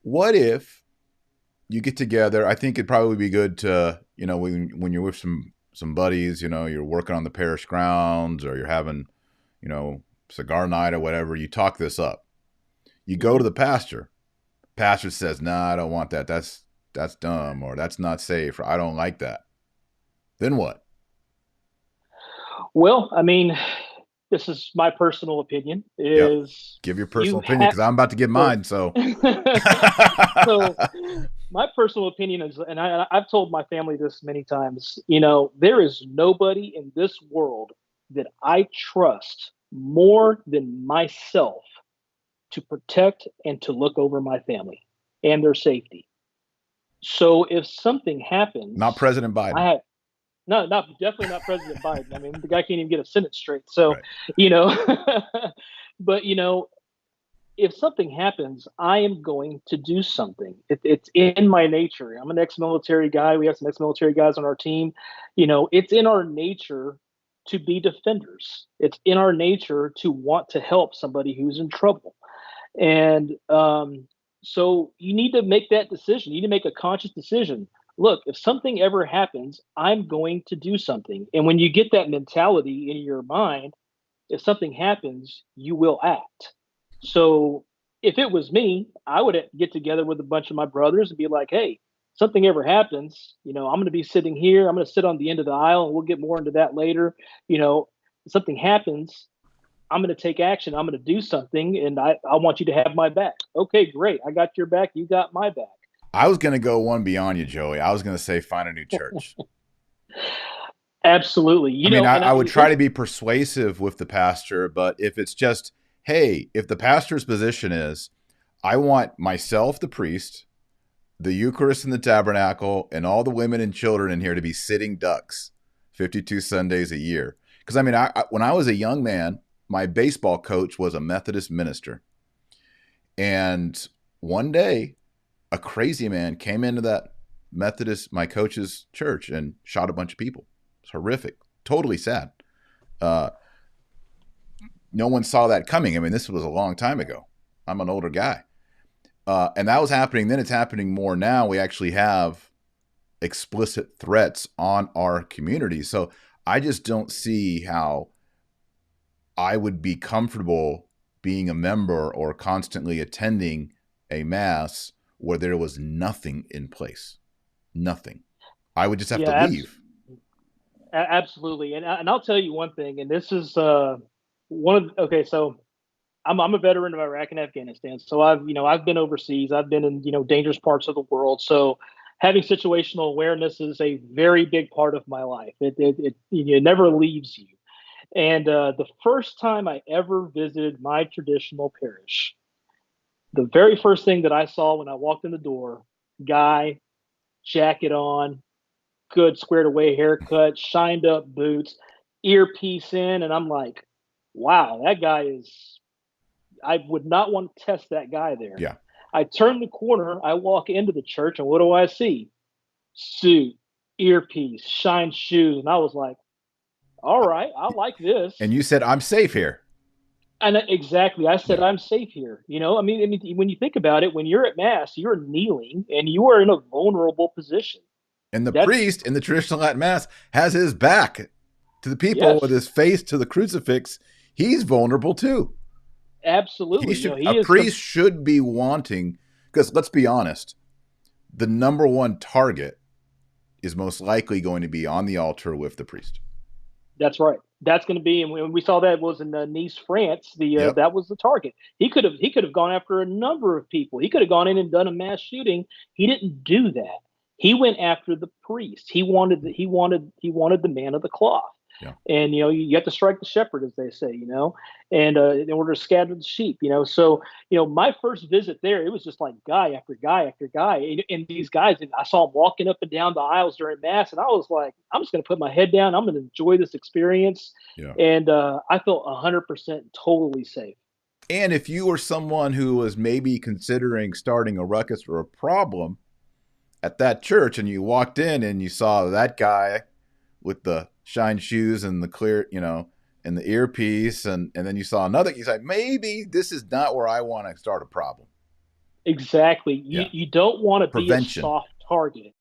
What if you get together? I think it'd probably be good to, when you're with some buddies, you're working on the parish grounds or you're having, cigar night or whatever, you talk this up. You go to Mhm. the pastor. Pastor says, "Nah, I don't want that. That's dumb or that's not safe or I don't like that." Then what? Well, I mean, this is my personal opinion, Yep. is Give your you personal opinion have because I'm about to give so mine. So, so my personal opinion is, and I've told my family this many times, there is nobody in this world that I trust more than myself to protect and to look over my family and their safety. So if something not happens, President Biden. I have no, not definitely not President Biden. I mean, the guy can't even get a sentence straight. So, Right. you know, but if something happens, I am going to do something. It's in my nature. I'm an ex-military guy. We have some ex-military guys on our team. It's in our nature to be defenders. It's in our nature to want to help somebody who's in trouble. And so you need to make that decision. You need to make a conscious decision. Look, if something ever happens, I'm going to do something. And when you get that mentality in your mind, if something happens, you will act. So if it was me, I would get together with a bunch of my brothers and be like, hey, something ever happens, I'm going to be sitting here. I'm going to sit on the end of the aisle, and we'll get more into that later. You know, if something happens, I'm going to take action. I'm going to do something, and I want you to have my back. Okay, great. I got your back. You got my back. I was going to go one beyond you, Joey. I was going to say find a new church. Absolutely. I mean, I, And I would try to here's be persuasive with the pastor, but if it's just, hey, if the pastor's position is, I want myself, the priest, the Eucharist in the tabernacle, and all the women and children in here to be sitting ducks 52 Sundays a year. Because, I mean, when I was a young man, my baseball coach was a Methodist minister. And one day, a crazy man came into that my coach's church, and shot a bunch of people. It's horrific, totally sad. Uh, no one saw that coming. I mean, this was a long time ago. I'm an older guy. And that was happening then. It's happening more now. We actually have explicit threats on our community. So I just don't see how I would be comfortable being a member or constantly attending a mass where there was nothing in place. Nothing. I would just have yeah, to leave. absolutely. And I'll tell you one thing, and this is one of okay, so I'm a veteran of Iraq and Afghanistan. So I've been overseas. I've been in dangerous parts of the world. So having situational awareness is a very big part of my life. It never leaves you. And the first time I ever visited my traditional parish, the very first thing that I saw when I walked in the door, guy, jacket on, good squared away haircut, shined up boots, earpiece in, and I'm like, wow, that guy is. I would not want to test that guy there. Yeah. I turn the corner, I walk into the church, and what do I see? Suit, earpiece, shine shoes, and I was like, all right, I like And this. you said, I'm safe here. And exactly, I said, Yeah. I'm safe here. I mean, when you think about it, when you're at mass, you're kneeling and you are in a vulnerable position. And the That's priest in the traditional Latin Mass has his back to the people with yes, his face to the crucifix. He's vulnerable too. absolutely. A He is. priest should be wanting, because let's be honest, the number one target is most likely going to be on the altar with the priest. That's right. That's going to be, and when we saw that was in Nice, France. Yep. That was the target. He could have gone after a number of people. He could have gone in and done a mass shooting. He didn't do that. He went after the priest. He wanted the man of the cloth. Yeah. And you have to strike the shepherd, as they say. And in order to scatter the sheep. So my first visit there, it was just like guy after guy after guy, and these guys, and I saw them walking up and down the aisles during mass, and I was like, I'm just going to put my head down. I'm going to enjoy this experience, Yeah. and I felt 100% totally safe. And if you were someone who was maybe considering starting a ruckus or a problem at that church and you walked in and you saw that guy with the shine shoes and the clear, and the earpiece, and then you saw another, he's like, maybe this is not where I want to start a problem. Exactly. You Yeah. you don't want to be a Prevention. soft target.